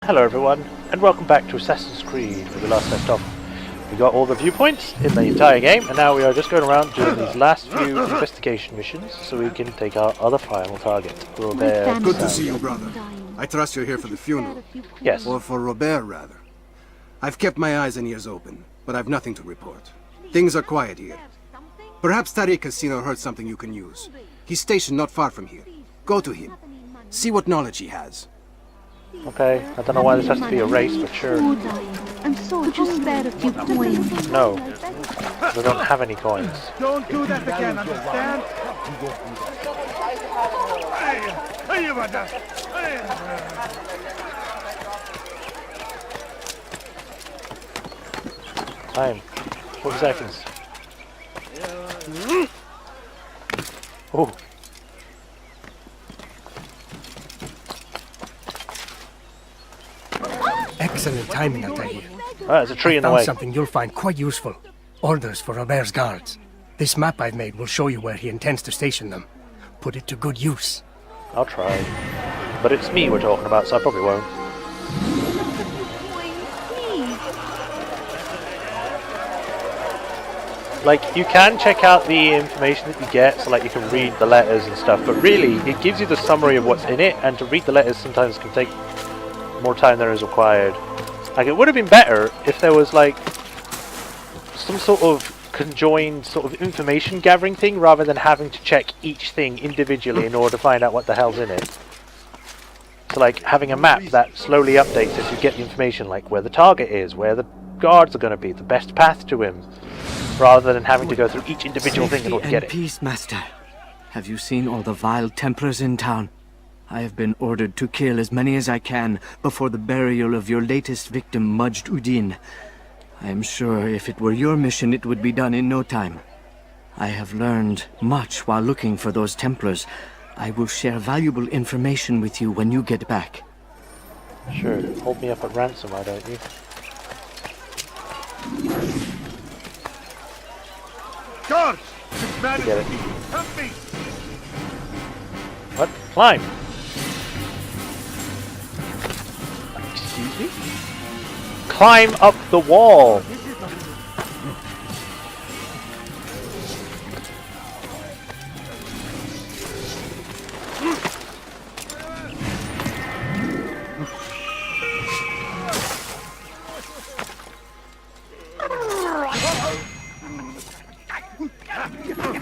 Hello everyone, and welcome back to Assassin's Creed, where we last left off. We got all the viewpoints in the entire game, and now we are just going around doing these last few investigation missions, so we can take our other final target, Robert. Good to see you, brother. I trust you're here for the funeral. Yes. Or for Robert, rather. I've kept my eyes and ears open, but I've nothing to report. Things are quiet here. Perhaps Tariq has seen or heard something you can use. He's stationed not far from here. Go to him. See what knowledge he has. Okay, I don't know why this has to be a race, but sure. And so could you spare a few coins? No, we don't have any coins. Don't do that again, understand? Time. 40 seconds. Oh. Excellent timing, Altair. There's a tree in the Found way. something you'll find quite useful. Orders for Robert's guards. This map I've made will show you where he intends to station them. Put it to good use. I'll try. But it's me we're talking about, so I probably won't. Like, you can check out the information that you get, so like you can read the letters and stuff, but really, it gives you the summary of what's in it, and to read the letters sometimes can take more time than is required. Like, it would have been better if there was like some sort of conjoined sort of information gathering thing, rather than having to check each thing individually in order to find out what the hell's in it. So like, having a map that slowly updates as you get the information, like where the target is, where the guards are going to be, the best path to him, rather than having to go through each individual thing in order to get it. Peace, Master. Have you seen all the vile Templars in town? I have been ordered to kill as many as I can before the burial of your latest victim, Majd-ud-Din. I am sure if it were your mission, it would be done in no time. I have learned much while looking for those Templars. I will share valuable information with you when you get back. Sure, hold me up at ransom, why don't you? Guards! This man Get is it. Help me! What? Climb! Excuse me? Climb up the wall!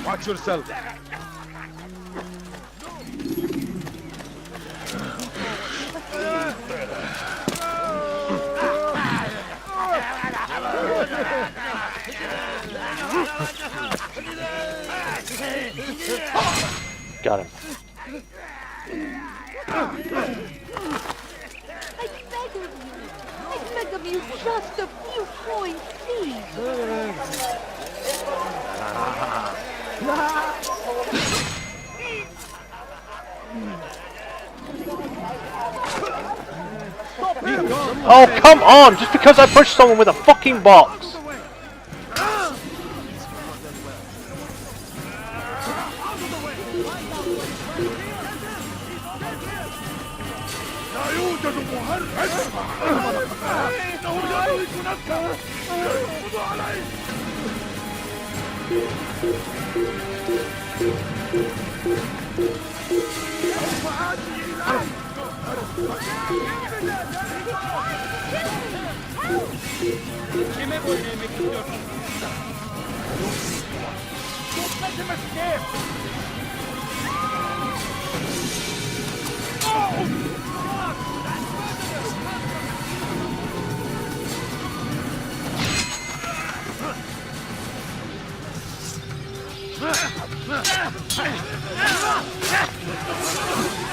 Watch yourself. Got him. I beg of you, just a few coins, please. Oh, come on! Just because I pushed someone with a fucking box!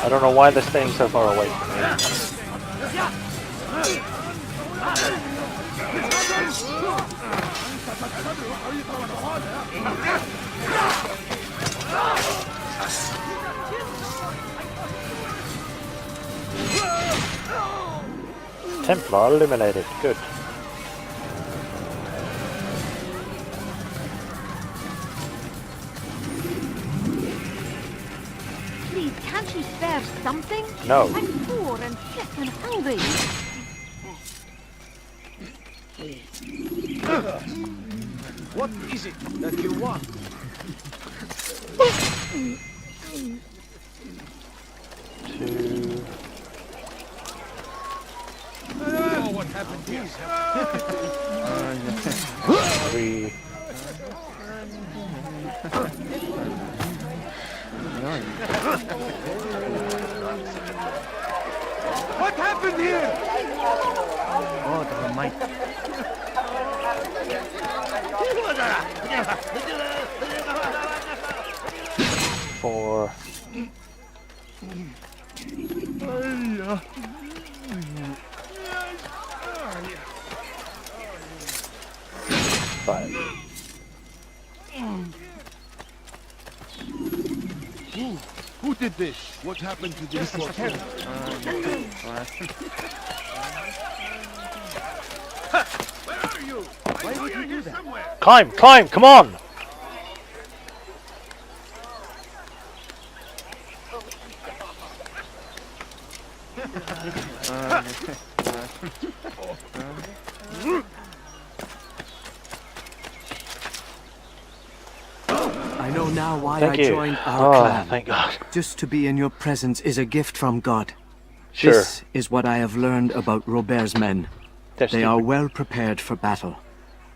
I don't know why they're staying so far away from me. Templar eliminated. Good. Please, can't you spare something? No. I'm poor and sick and hungry. What is it that you want? Two. Oh, what happened here? Three. What happened here? Oh, the might. Four. Five. Who did this? What happened to this? Where are you? Why would you do that? Somewhere. Climb! Climb! Come on! I know now why Thank I you. joined our Oh, clan. thank God. Just to be in your presence is a gift from God. Sure. This is what I have learned about Robert's men. They're They are stupid. well prepared for battle.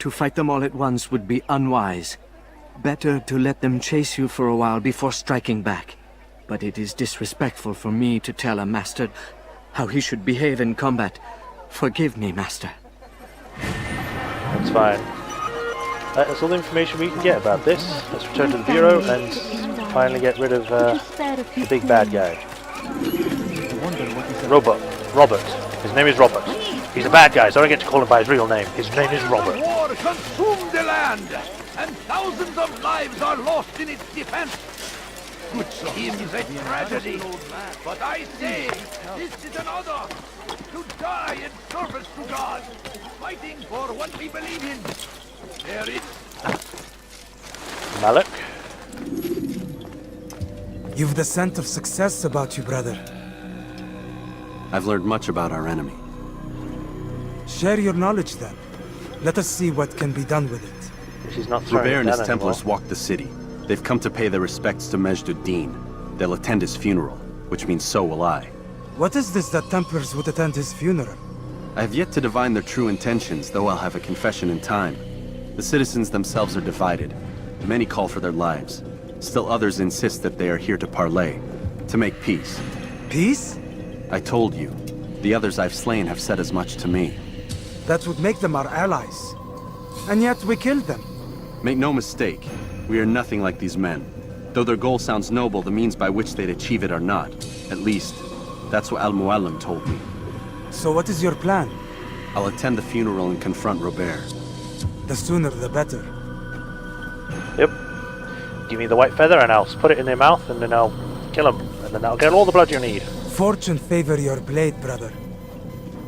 To fight them all at once would be unwise. Better to let them chase you for a while before striking back. But it is disrespectful for me to tell a master how he should behave in combat. Forgive me, master. That's fine. That's all the information we can get about this. Let's return to the Bureau and finally get rid of the big bad guy. Robert. His name is Robert. He's a bad guy, so I don't get to call him by his real name. His name is Robert. War consumed the land, and thousands of lives are lost in its defense. Good seems a tragedy, but I say this is an honor to die in service to God, fighting for what we believe in. There is Malik. You've the scent of success about you, brother. I've learned much about our enemy. Share your knowledge then. Let us see what can be done with it. She's not throwing Robert it and his down Templars anymore. walked the city. They've come to pay their respects to Majd-ud-Din. They'll attend his funeral, which means so will I. What is this that Templars would attend his funeral? I have yet to divine their true intentions, though I'll have a confession in time. The citizens themselves are divided. Many call for their lives. Still others insist that they are here to parley, to make peace. Peace? I told you. The others I've slain have said as much to me. That would make them our allies. And yet we killed them. Make no mistake, we are nothing like these men. Though their goal sounds noble, the means by which they'd achieve it are not. At least, that's what Al-Mualim told me. So what is your plan? I'll attend the funeral and confront Robert. The sooner the better. Yep. Give me the white feather and I'll put it in their mouth and then I'll kill him. And then I'll get all the blood you need. Fortune favor your blade, brother.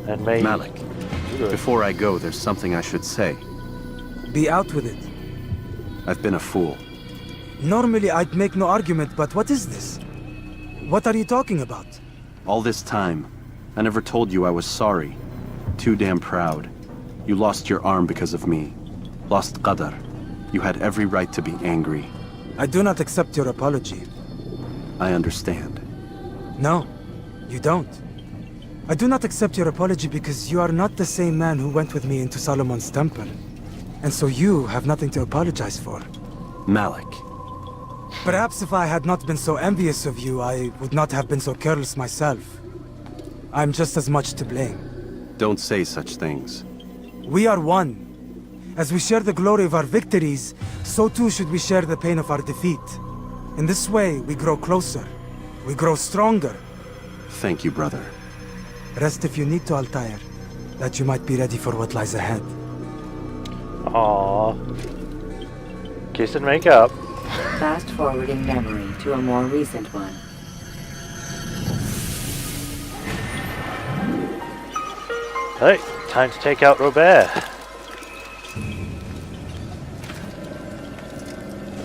And may... Malik, before I go, there's something I should say. Be out with it. I've been a fool. Normally I'd make no argument, but what is this? What are you talking about? All this time, I never told you I was sorry. Too damn proud. You lost your arm because of me. Lost Qadar. You had every right to be angry. I do not accept your apology. I understand. No, you don't. I do not accept your apology because you are not the same man who went with me into Solomon's temple. And so you have nothing to apologize for. Malik. Perhaps if I had not been so envious of you, I would not have been so careless myself. I'm just as much to blame. Don't say such things. We are one. As we share the glory of our victories, so too should we share the pain of our defeat. In this way, we grow closer. We grow stronger. Thank you, brother. Rest if you need to, Altair, that you might be ready for what lies ahead. Aww. Kiss and make up. Fast forwarding memory to a more recent one. Hey, time to take out Robert.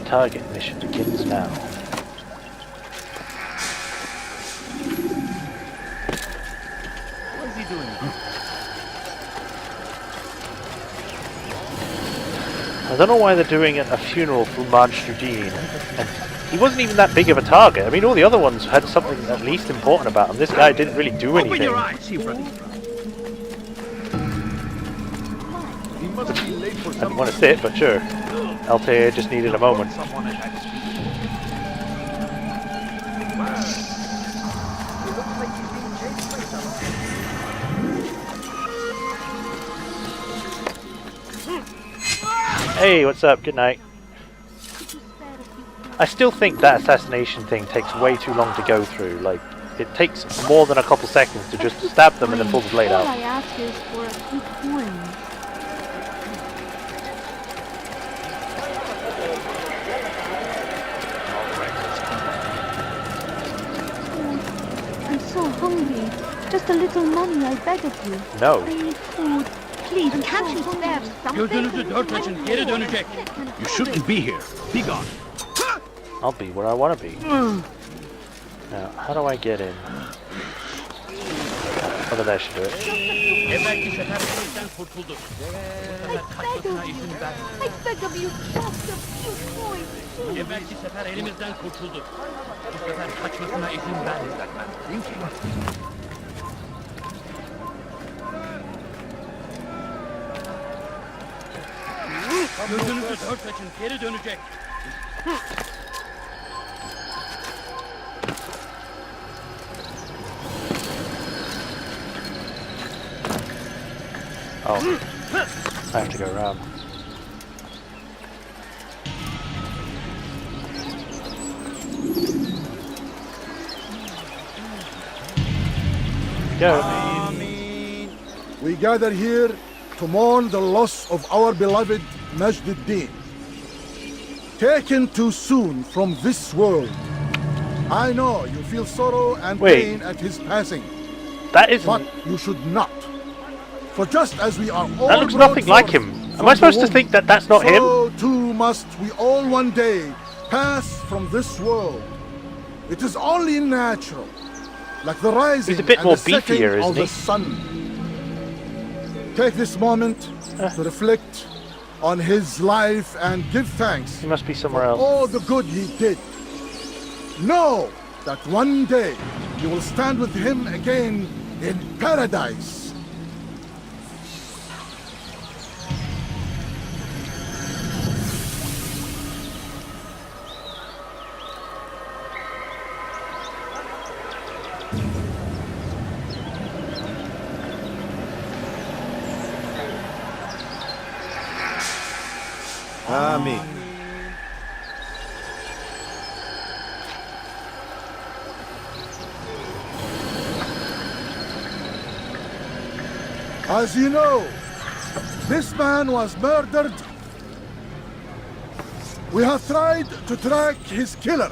Target mission begins now. What is he doing? I don't know why they're doing a funeral for Majorshepard, and he wasn't even that big of a target. I mean, all the other ones had something at least important about him. This guy didn't really do anything. Open your eyes, see what He must be late for I didn't want to sit, but sure. Altair just needed a moment. Someone at his feet. He looks like he's being chased by someone. Hey, what's up? Good night. I still think that assassination thing takes way too long to go through. Like, it takes more than a couple seconds to just stab them and then pull the blade All out. I ask is for a few coins. I'm so hungry. Just a little money, I beg of you. No. I need food. Please, can't you spare something? Gözünüzü dört açın, geri dönecek. You shouldn't be here. Be gone. I'll be where I want to be. Now, how do I get in? Oh, that should do it. Evvelki sefer elimizden kurtulduk. I beg of you, just a few coins, please. Evvelki sefer elimizden kurtulduk. Bu sefer kaçmasına izin vermeyecekler. Gözünüzü dört açın, geri dönecek. Oh, I have to go around. Go. We gather here to mourn the loss of our beloved Majorshepard, taken too soon from this world. I know you feel sorrow and pain at his passing, That isn't. but you should not. For just as we are all That looks brought nothing like forth him. Am from I supposed the to think that that's womb, not him? so too must we all one day pass from this world. It is only natural, like the rising He's a bit and more the setting beefier, of isn't he? the sun. Take this moment to reflect on his life and give thanks He must be somewhere for else. all the good he did. Know that one day you will stand with him again in paradise. Amen. As you know, this man was murdered. We have tried to track his killer,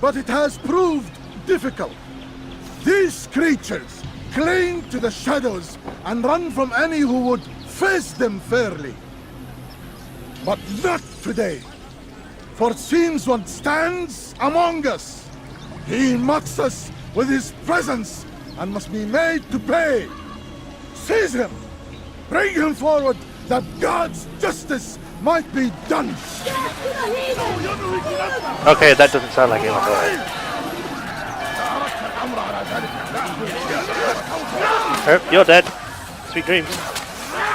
but it has proved difficult. These creatures cling to the shadows and run from any who would face them fairly. But not today, for it seems one stands among us. He mocks us with his presence and must be made to pay. Seize him! Bring him forward that God's justice might be done! Okay, that doesn't sound like him at all. You're dead. Sweet dreams.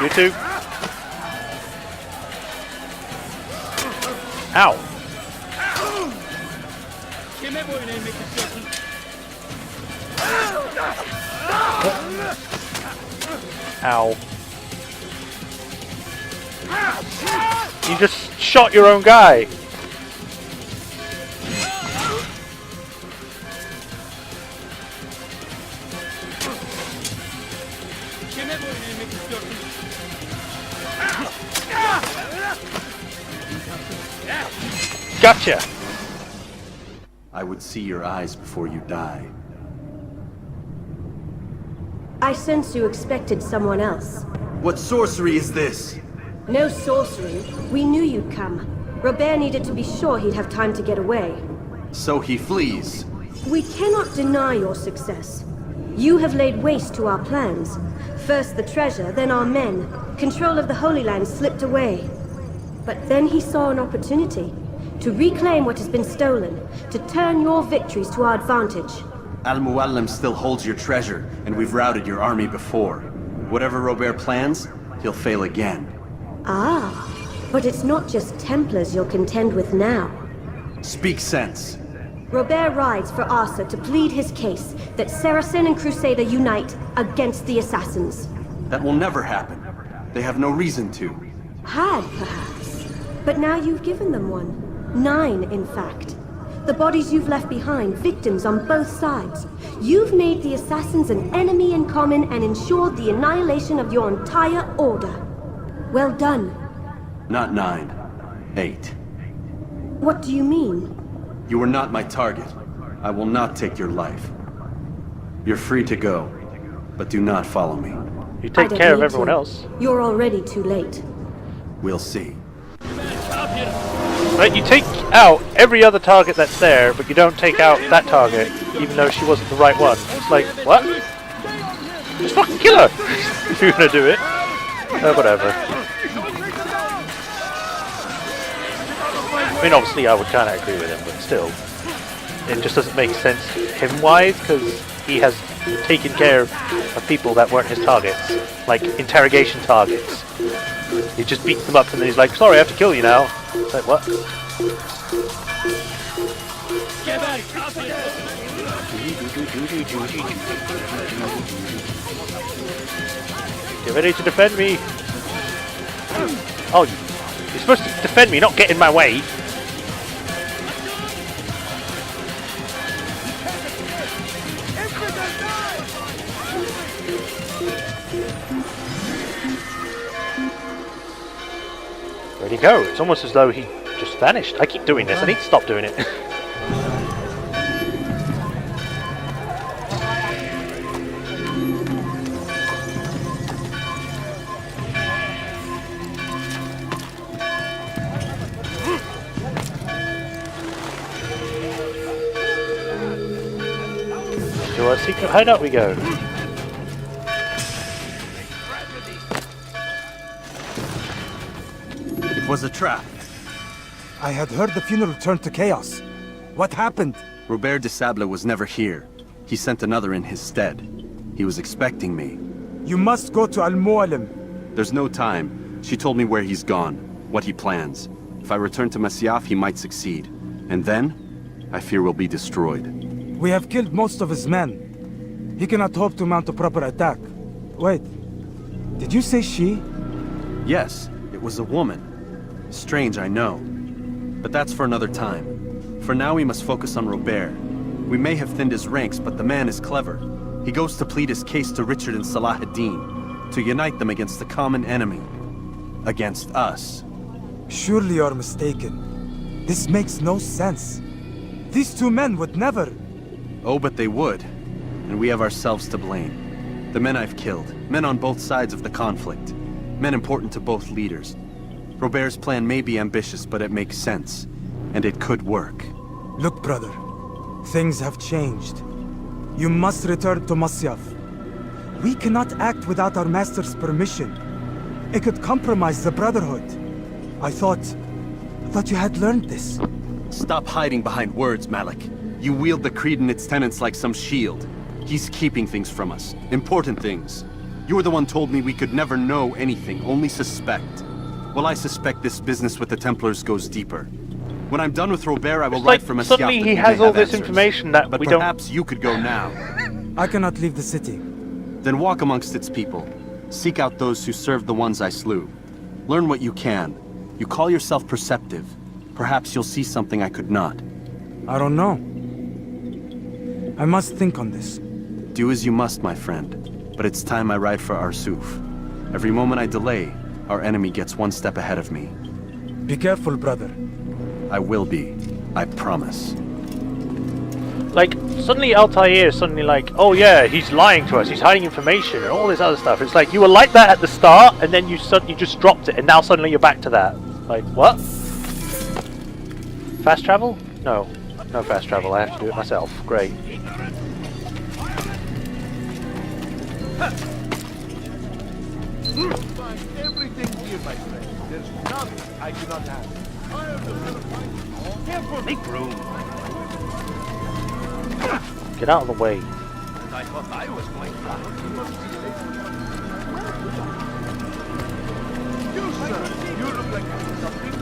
You too. Ow. Kime boyun eğmek istiyorsun? Ow. You just shot your own guy. Kime boyun eğmek istiyorsun? Gotcha. I would see your eyes before you die. I sense you expected someone else. What sorcery is this? No sorcery. We knew you'd come. Robert needed to be sure he'd have time to get away. So he flees. We cannot deny your success. You have laid waste to our plans. First the treasure, then our men. Control of the Holy Land slipped away. But then he saw an opportunity to reclaim what has been stolen, to turn your victories to our advantage. Al-Muallim still holds your treasure, and we've routed your army before. Whatever Robert plans, he'll fail again. Ah, but it's not just Templars you'll contend with now. Speak sense. Robert rides for Asa to plead his case that Saracen and Crusader unite against the Assassins. That will never happen. They have no reason to. Had, perhaps. But now you've given them one. 9, in fact. The bodies you've left behind, victims on both sides. You've made the Assassins an enemy in common and ensured the annihilation of your entire order. Well done. Not 9. 8. What do you mean? You were not my target. I will not take your life. You're free to go, but do not follow me. You take care of everyone else. You're already too late. We'll see. Right, you take out every other target that's there, but you don't take out that target, even though she wasn't the right one. It's like, what? Just fucking kill her! If you're gonna do it. Whatever. I mean, obviously I would kind of agree with him, but still. It just doesn't make sense him-wise, because he has taken care of people that weren't his targets. Like, interrogation targets. He just beats them up and then he's like, sorry, I have to kill you now. It's like, what? Get ready to defend me. Oh, you're supposed to defend me, not get in my way. Where'd he go? It's almost as though he just vanished. I keep doing this. I need to stop doing it. To our secret hideout we go. It was a trap. I had heard the funeral turned to chaos. What happened? Robert de Sable was never here. He sent another in his stead. He was expecting me. You must go to Al-Muallim. There's no time. She told me where he's gone, what he plans. If I return to Masyaf, he might succeed. And then, I fear we'll be destroyed. We have killed most of his men. He cannot hope to mount a proper attack. Wait, did you say she? Yes, it was a woman. Strange, I know. But that's for another time. For now, we must focus on Robert. We may have thinned his ranks, but the man is clever. He goes to plead his case to Richard and Salah ad-Din, to unite them against the common enemy. Against us. Surely you're mistaken. This makes no sense. These two men would never... Oh, but they would. And we have ourselves to blame. The men I've killed, men on both sides of the conflict. Men important to both leaders. Robert's plan may be ambitious, but it makes sense. And it could work. Look, brother. Things have changed. You must return to Masyaf. We cannot act without our master's permission. It could compromise the Brotherhood. I thought you had learned this. Stop hiding behind words, Malik. You wield the creed and its tenets like some shield. He's keeping things from us. Important things. You were the one told me we could never know anything, only suspect. Well, I suspect this business with the Templars goes deeper. When I'm done with Robert, I will write from a suddenly he has all this information that but we don't... perhaps you could go now. I cannot leave the city. Then walk amongst its people. Seek out those who served the ones I slew. Learn what you can. You call yourself perceptive. Perhaps you'll see something I could not. I don't know. I must think on this. Do as you must, my friend. But it's time I ride for Arsuf. Every moment I delay, our enemy gets one step ahead of me. Be careful, brother. I will be. I promise. Like, suddenly Altair is suddenly like, oh yeah, he's lying to us, he's hiding information and all this other stuff. It's like, you were like that at the start, and then you suddenly just dropped it, and now suddenly you're back to that. Like, what? Fast travel? No. No fast travel, I have to do it myself. Great. Find everything here, my friend. There's nothing I cannot have. I am the man of fight. Careful! Make room. Get out of the way. And I thought I was going fast. You, sir, you look like something.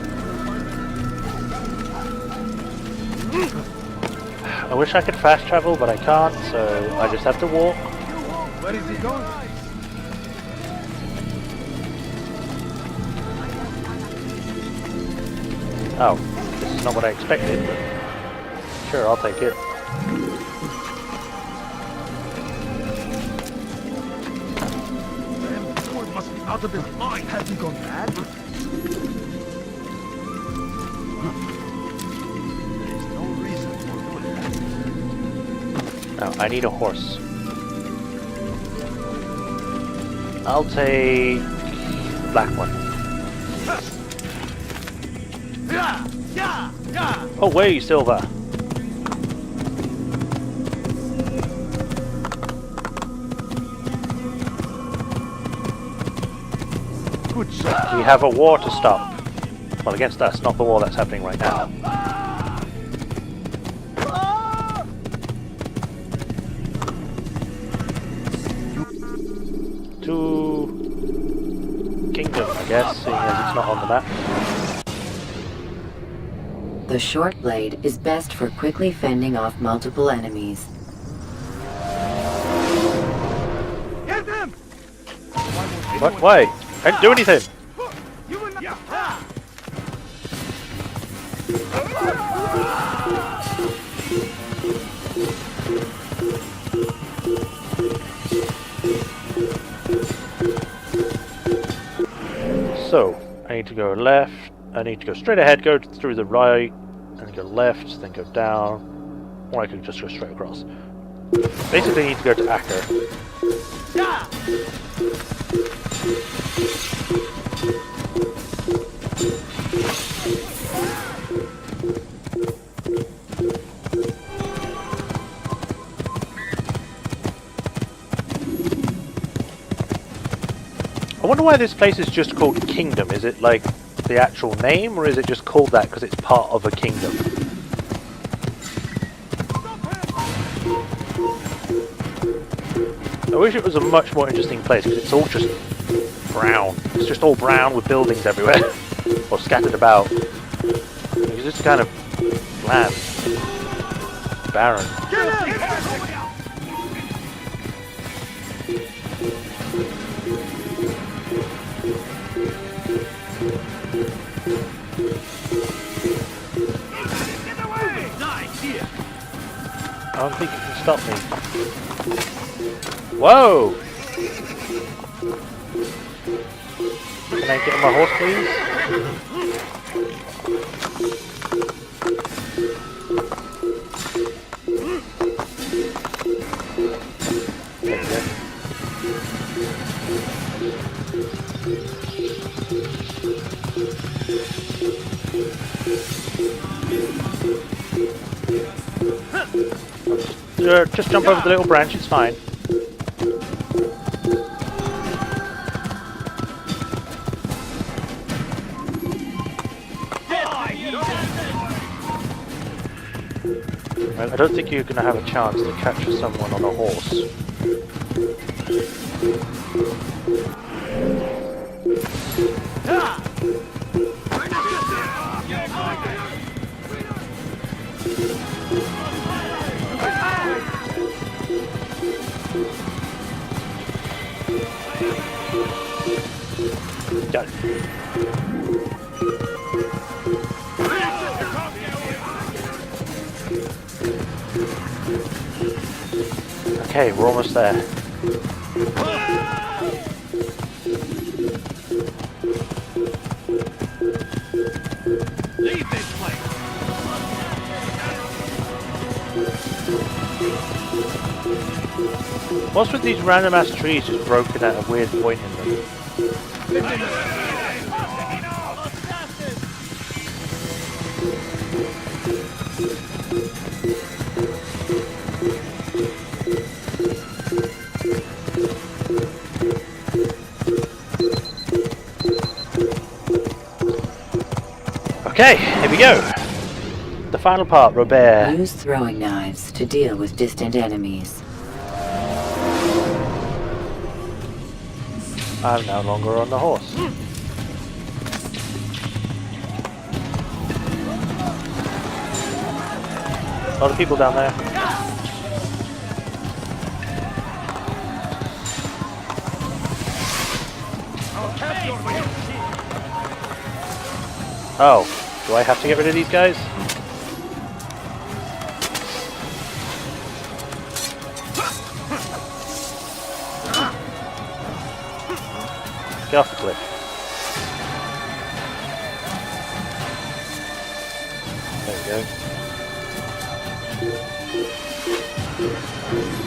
I wish I could fast travel, but I can't, so I just have to walk. Where is he going? Oh, this is not what I expected, but sure, I'll take it. Damn Ford must be out of his mind. Has he gone mad? There is no reason for doing that. Now, I need a horse. I'll take the black one. Away, Silver! Good shot. We have a war to stop. Well, against us, not the war that's happening right now. To Kingdom, I guess, seeing as it's not on the map. The short blade is best for quickly fending off multiple enemies. Get him! What? Why? I didn't do anything! You will not. So, I need to go left, I need to go straight ahead, go through the right, and go left, then go down, or I could just go straight across. Basically, I need to go to Acker. I wonder why this place is just called Kingdom. Is it like the actual name, or is it just called that because it's part of a kingdom? I wish it was a much more interesting place because it's all just brown. It's just all brown with buildings everywhere, or scattered about. It's just kind of bland, barren. I don't think you can stop me. Whoa! Can I get on my horse, please? There you go. Just jump over the little branch, it's fine. I don't think you're going to have a chance to catch someone on a horse. Got it. Okay, we're almost there. Leave this place. What's with these random ass trees just broken at a weird point in them? Okay, here we go. The final part, Robert. Use throwing knives to deal with distant enemies. I'm no longer on the horse. A lot of people down there. Oh, do I have to get rid of these guys? Get off the cliff. There we go.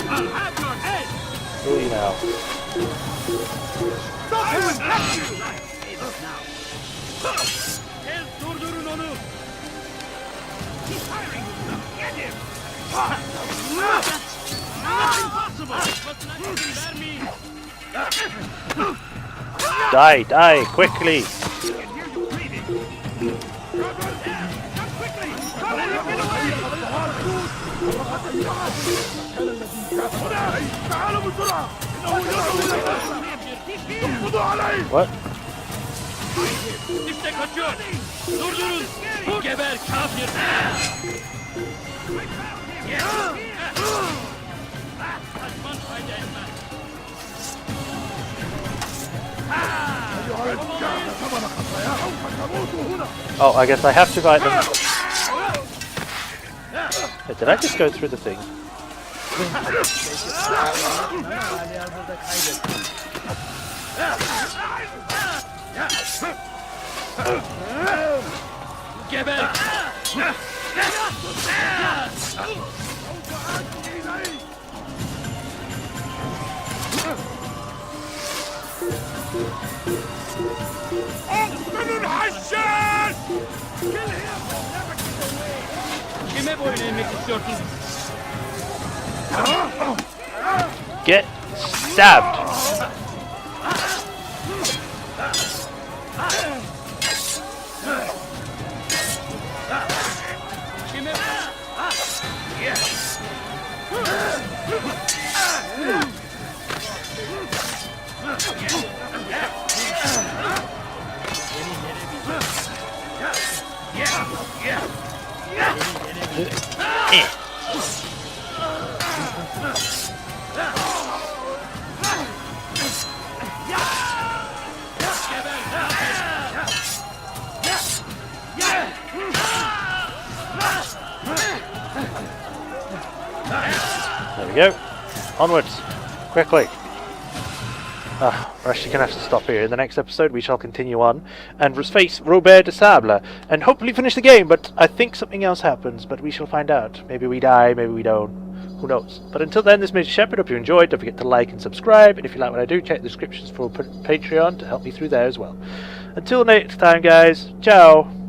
I'll have your head! Who are you now? I will have you! El durdurun onu! He's firing! Get him! Impossible! Die, die, quickly! What? İşte kaçıyor! Durdurun! Geber kafir! Kaçman fayda etmez! Oh, I guess I have to fight them. Wait, did I just go through the thing? Geber! Kime boyun eğmek istiyorsun? Get stabbed! Kime... There we go. Onwards. Quickly. We're actually going to have to stop here. In the next episode we shall continue on and face Robert de Sable and hopefully finish the game, but I think something else happens, but we shall find out. Maybe we die, maybe we don't. Who knows? But until then, this is Majorshepard. Hope you enjoyed. Don't forget to like and subscribe, and if you like what I do, check the descriptions for Patreon to help me through there as well. Until next time, guys. Ciao!